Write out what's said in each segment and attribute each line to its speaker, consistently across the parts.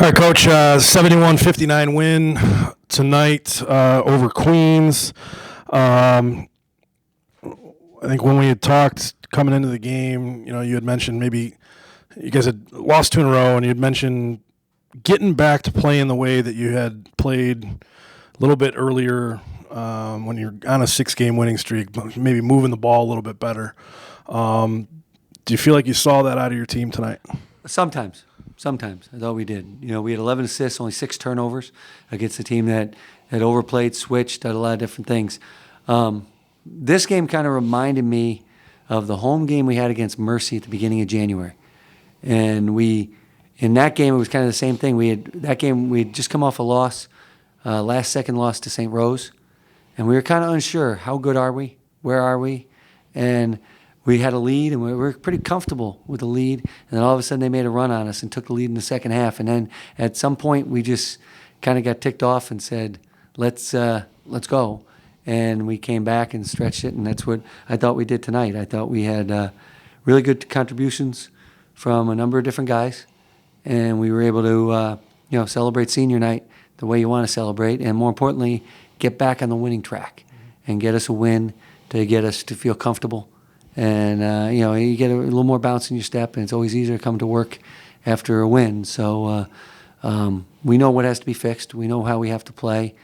Speaker 1: All right, Coach. 71-59 win tonight over Queens. I think when we had talked coming into the game, you had mentioned maybe you guys had lost two in a row, and you had mentioned getting back to playing the way that you had played a little bit earlier when you're on a 6-game winning streak, maybe moving the ball a little bit better. Do you feel like you saw that out of your team tonight?
Speaker 2: Sometimes. I thought we did. We had 11 assists, only 6 turnovers against a team that had overplayed, switched, did a lot of different things. This game kind of reminded me of the home game we had against Mercy at the beginning of January. And in that game, it was kind of the same thing. We had just come off a loss, last second loss to St. Rose. And we were kind of unsure, how good are we? Where are we? And we had a lead, and we were pretty comfortable with the lead. And then all of a sudden, they made a run on us and took the lead in the second half. And then at some point, we just kind of got ticked off and said, "Let's go." And we came back and stretched it, and that's what I thought we did tonight. I thought we had really good contributions from a number of different guys, and we were able to celebrate senior night the way you want to celebrate, and more importantly, get back on the winning track and get us a win to get us to feel comfortable. And, you get a little more bounce in your step, and it's always easier to come to work after a win. So we know what has to be fixed. We know how we have to play.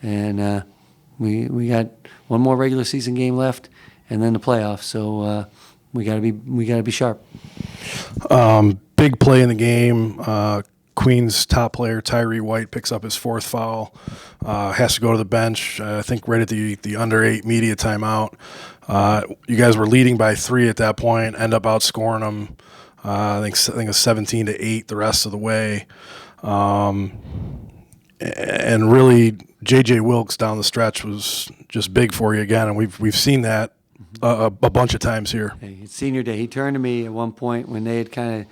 Speaker 2: And we got one more regular season game left and then the playoffs. So we gotta be sharp.
Speaker 1: Big play in the game. Queens top player Tyree White picks up his 4th foul, has to go to the bench, I think right at the under 8 media timeout. You guys were leading by 3 at that point, end up outscoring them, I think it's 17-8 the rest of the way. And really, J.J. Wilkes down the stretch was just big for you again, and we've seen that a bunch of times here.
Speaker 2: Hey, it's senior day. He turned to me at one point when they had kind of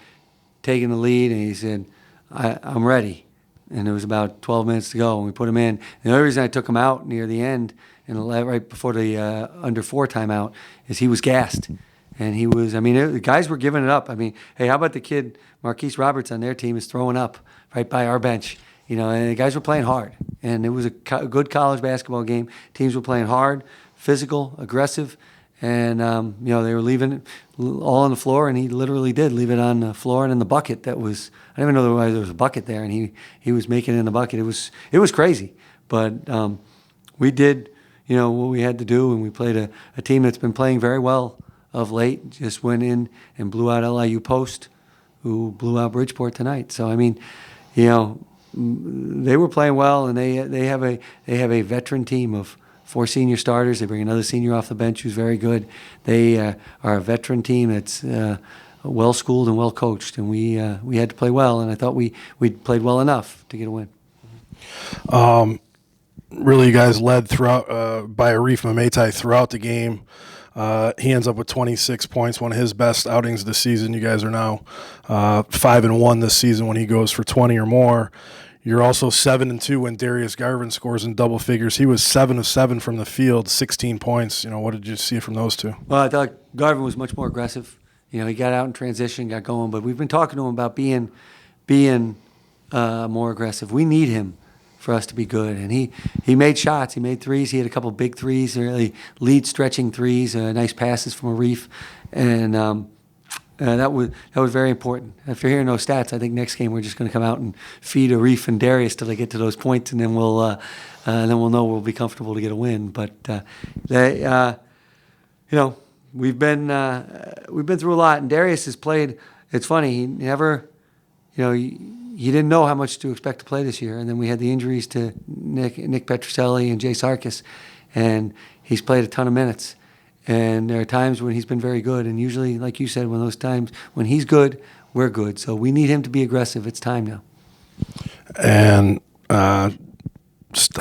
Speaker 2: taken the lead, and he said, I'm ready. And there was about 12 minutes to go, and we put him in. And the only reason I took him out near the end, and right before the under 4 timeout, is he was gassed. And he was, the guys were giving it up. Hey, how about the kid, Marquise Roberts, on their team is throwing up right by our bench. And the guys were playing hard. And it was a good college basketball game. Teams were playing hard, physical, aggressive. And, they were leaving it all on the floor, and he literally did leave it on the floor and in the bucket. I didn't even know there was a bucket there, and he was making it in the bucket. It was crazy. But we did, what we had to do, and we played a team that's been playing very well of late, just went in and blew out LIU Post, who blew out Bridgeport tonight. So, they were playing well, and they have a veteran team of 4 senior starters. They bring another senior off the bench who's very good. They are a veteran team that's well schooled and well coached, and we had to play well. And I thought we played well enough to get a win.
Speaker 1: Really, you guys led throughout by Arif Mametai throughout the game. He ends up with 26 points, one of his best outings this season. You guys are now 5-1 this season when he goes for 20 or more. You're also 7-2 when Darius Garvin scores in double figures. He was 7 of 7 from the field, 16 points. What did you see from those two?
Speaker 2: Well, I thought Garvin was much more aggressive. He got out in transition, got going, but we've been talking to him about being more aggressive. We need him for us to be good. And he made shots. He made threes. He had a couple big threes, really lead stretching threes, nice passes from Arif. And that was very important. After hearing those stats, I think next game we're just going to come out and feed Arif and Darius till they get to those points, and then we'll know we'll be comfortable to get a win. But we've been through a lot, and Darius has played. It's funny, he never, he didn't know how much to expect to play this year, and then we had the injuries to Nick Petroselli and Jay Sarkis, and he's played a ton of minutes. And there are times when he's been very good, and usually, like you said, when he's good, we're good. So we need him to be aggressive. It's time now.
Speaker 1: And how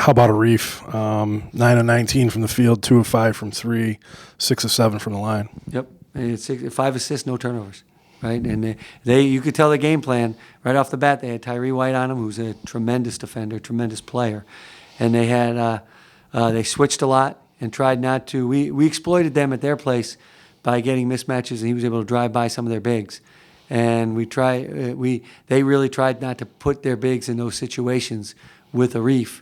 Speaker 1: about Arif? 9 of 19 from the field, 2 of 5 from 3, 6 of 7 from the line.
Speaker 2: Yep, and it's 5 assists, no turnovers, right? And you could tell the game plan right off the bat. They had Tyree White on him, who's a tremendous defender, tremendous player, and they switched a lot and tried not to. We exploited them at their place by getting mismatches, and he was able to drive by some of their bigs. and they really tried not to put their bigs in those situations with Arif,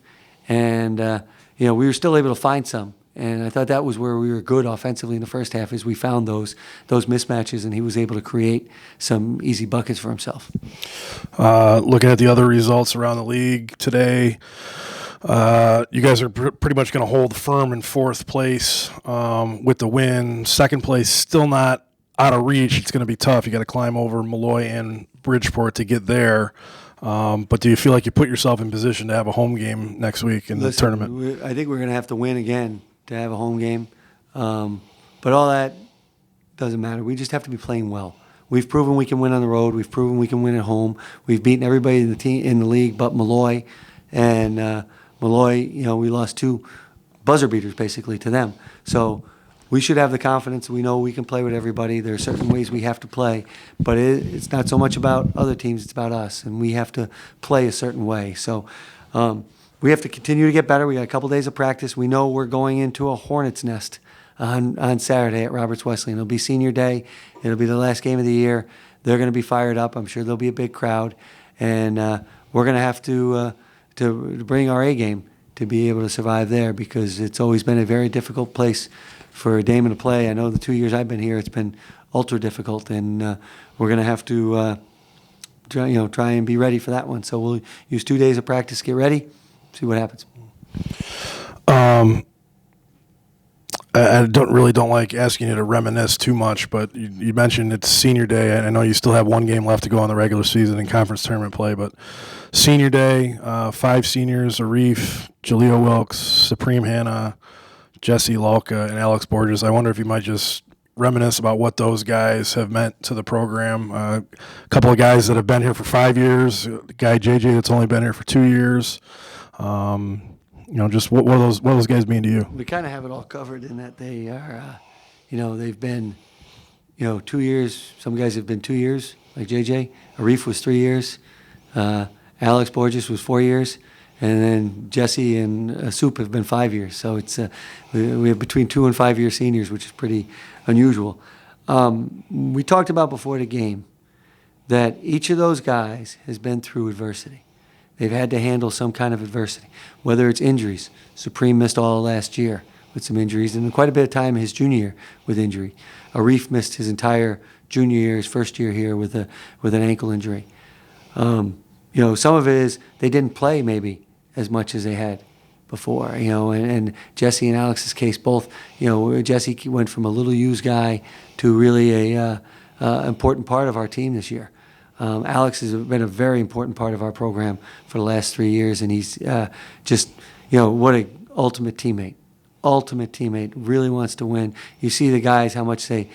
Speaker 2: and we were still able to find some. And I thought that was where we were good offensively in the first half, is we found those mismatches, and he was able to create some easy buckets for himself.
Speaker 1: Looking at the other results around the league today, you guys are pretty much going to hold firm in fourth place with the win. Second place still not out of reach. It's going to be tough. You got to climb over Malloy and Bridgeport to get there. But do you feel like you put yourself in position to have a home game next week in the tournament?
Speaker 2: I think we're going to have to win again to have a home game. But all that doesn't matter. We just have to be playing well. We've proven we can win on the road. We've proven we can win at home. We've beaten everybody in the league but Malloy. And Malloy, we lost 2 buzzer beaters basically to them. So we should have the confidence. We know we can play with everybody. There are certain ways we have to play, but it's not so much about other teams. It's about us, and we have to play a certain way. So we have to continue to get better. We got a couple days of practice. We know we're going into a hornet's nest on Saturday at Roberts Wesleyan. It'll be senior day. It'll be the last game of the year. They're going to be fired up. I'm sure there'll be a big crowd, and we're going to have to bring our A game to be able to survive there, because it's always been a very difficult place for Daemen to play. I know the 2 years I've been here, it's been ultra difficult, and we're going to have to try and be ready for that one. So we'll use 2 days of practice, get ready, see what happens.
Speaker 1: I don't like asking you to reminisce too much, but you mentioned it's senior day. I know you still have 1 game left to go on the regular season in conference tournament play, but senior day, 5 seniors: Arif, Jaleel Wilkes, Supreme Hanna, Jesse Lalka, and Alex Borges. I wonder if you might just reminisce about what those guys have meant to the program. A couple of guys that have been here for 5 years, a guy JJ that's only been here for 2 years. Just what do those guys mean to you?
Speaker 2: We kind of have it all covered in that they are, they've been, 2 years. Some guys have been 2 years, like JJ. Arif was 3 years. Alex Borges was 4 years. And then Jesse and Soup have been 5 years. So it's we have between 2 and 5 year seniors, which is pretty unusual. We talked about before the game that each of those guys has been through adversity. They've had to handle some kind of adversity, whether it's injuries. Supreme missed all last year with some injuries, and quite a bit of time his junior year with injury. Arif missed his entire junior year, his first year here with an ankle injury. Some of it is they didn't play maybe as much as they had before, and Jesse and Alex's case both, Jesse went from a little used guy to really a important part of our team this year. Alex has been a very important part of our program for the last 3 years, and he's just, what an ultimate teammate. Ultimate teammate, really wants to win. You see the guys, how much they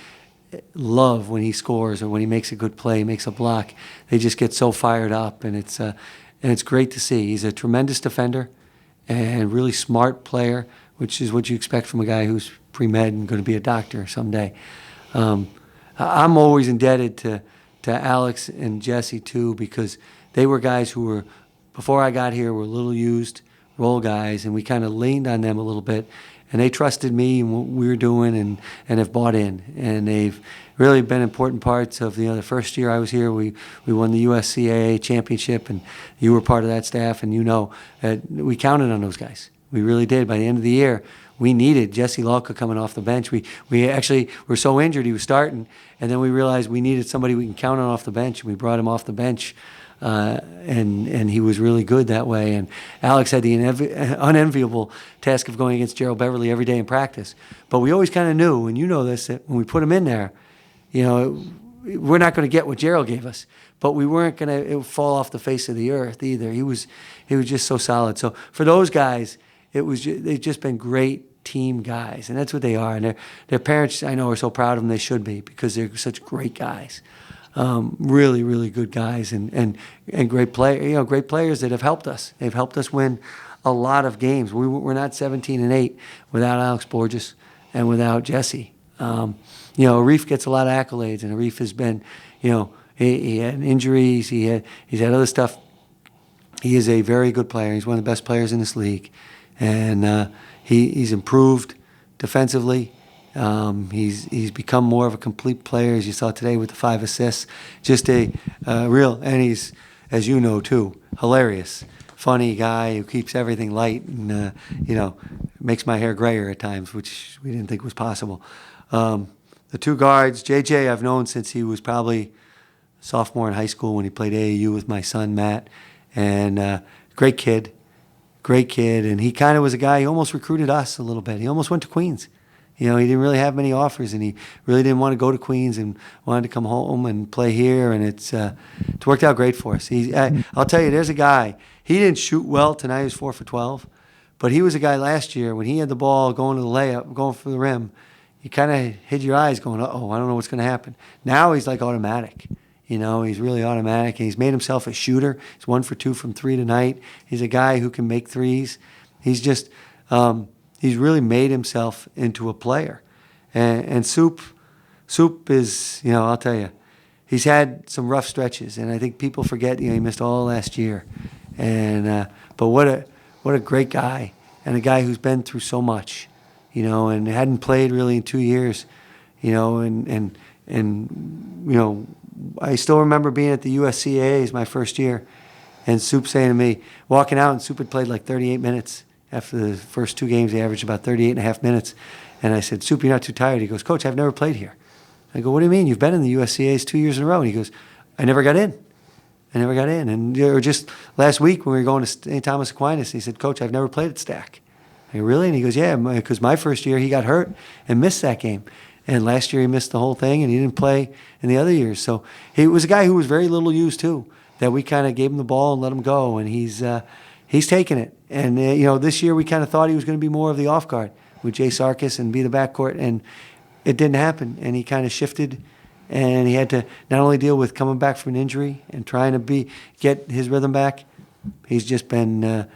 Speaker 2: love when he scores or when he makes a good play, makes a block. They just get so fired up, and it's great to see. He's a tremendous defender and really smart player, which is what you expect from a guy who's pre-med and going to be a doctor someday. I'm always indebted to Alex and Jesse too, because they were guys who were, before I got here, were little used role guys, and we kind of leaned on them a little bit, and they trusted me and what we were doing, and have bought in, and they've really been important parts of the first year I was here. We won the USCAA championship, and you were part of that staff, and that we counted on those guys. We really did. By the end of the year, we needed Jesse Lalka coming off the bench. We actually were so injured he was starting, and then we realized we needed somebody we can count on off the bench, and we brought him off the bench, and he was really good that way. And Alex had the unenviable task of going against Gerald Beverly every day in practice. But we always kind of knew, and you know this, that when we put him in there, we're not going to get what Gerald gave us, but we weren't going to fall off the face of the earth either. He was just so solid. So for those guys, they've just been great team guys, and that's what they are. And their parents, I know, are so proud of them. They should be, because they're such great guys, really, really good guys, and great great players that have helped us. They've helped us win a lot of games. We're not 17-8 without Alex Borges and without Jesse. Arif gets a lot of accolades, and Arif has been, he had injuries, he's had other stuff. He is a very good player. He's one of the best players in this league. And he's improved defensively, He's become more of a complete player, as you saw today with the 5 assists. Just a real, and he's, as you know too, hilarious, funny guy who keeps everything light and makes my hair grayer at times, which we didn't think was possible. The 2 guards, JJ, I've known since he was probably sophomore in high school when he played AAU with my son Matt, and great kid, and he kind of was a guy. He almost recruited us a little bit. He almost went to Queens. He didn't really have many offers, and he really didn't want to go to Queens and wanted to come home and play here, and it's worked out great for us. I'll tell you, there's a guy. He didn't shoot well tonight. He was 4 for 12, but he was a guy last year when he had the ball going to the layup, going for the rim. You kind of hid your eyes going, uh-oh, I don't know what's going to happen. Now he's like automatic. He's really automatic, and he's made himself a shooter. He's 1 for 2 from 3 tonight. He's a guy who can make threes. He's just he's really made himself into a player. And Soup is, I'll tell you, he's had some rough stretches, and I think people forget, he missed all last year. And but what a great guy, and a guy who's been through so much, and hadn't played really in 2 years, and I still remember being at the USCA's my first year, and Soup saying to me, walking out, and Soup had played like 38 minutes. After the first 2 games, he averaged about 38 and a half minutes. And I said, Soup, you're not too tired? He goes, Coach, I've never played here. I go, what do you mean? You've been in the USCA's 2 years in a row. And he goes, I never got in. And or just last week when we were going to St. Thomas Aquinas, he said, Coach, I've never played at Stack. I go, really? And he goes, yeah, because my first year he got hurt and missed that game. And last year he missed the whole thing, and he didn't play in the other years. So he was a guy who was very little used too, that we kind of gave him the ball and let him go, and he's taken it. And this year we kind of thought he was going to be more of the off guard with Jay Sarkis and be the backcourt, and it didn't happen. And he kind of shifted, and he had to not only deal with coming back from an injury and trying to get his rhythm back. He's just been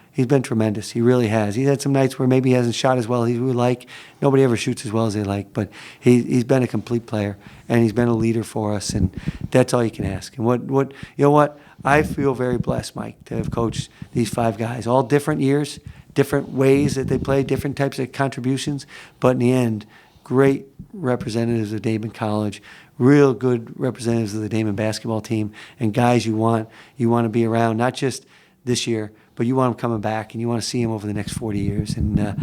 Speaker 2: tremendous. He really has. He's had some nights where maybe he hasn't shot as well as he would like. Nobody ever shoots as well as they like, but he's been a complete player, and he's been a leader for us, and that's all you can ask. And what I feel very blessed, Mike, to have coached these 5 guys, all different years, different ways that they play, different types of contributions, but in the end, great representatives of Daemen College, real good representatives of the Daemen basketball team, and guys you want to be around, not just this year, but you want them coming back, and you want to see them over the next 40 years. And a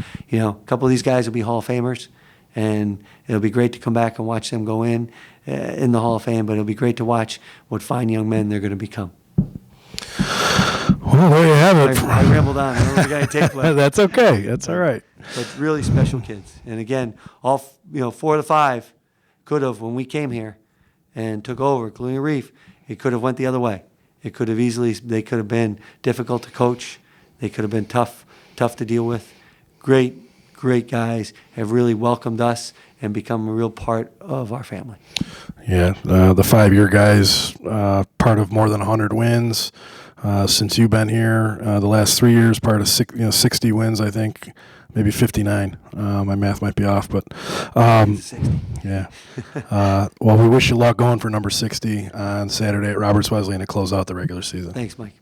Speaker 2: couple of these guys will be Hall of Famers, and it'll be great to come back and watch them go in the Hall of Fame. But it'll be great to watch what fine young men they're going to become.
Speaker 1: Well, there you have it.
Speaker 2: I rambled on. I don't know if I got any take left.
Speaker 1: That's okay. That's all right.
Speaker 2: But really special kids. And again, all 4 of the 5 could have, when we came here and took over, including Reef, it could have went the other way. It could have they could have been difficult to coach. They could have been tough to deal with. Great guys have really welcomed us and become a real part of our family.
Speaker 1: Yeah, the 5-year guys, part of more than 100 wins since you've been here. The last 3 years, part of 60 wins, I think, maybe 59. My math might be off, but
Speaker 2: 60.
Speaker 1: Yeah. Well, we wish you luck going for number 60 on Saturday at Roberts Wesleyan to close out the regular season.
Speaker 2: Thanks, Mike.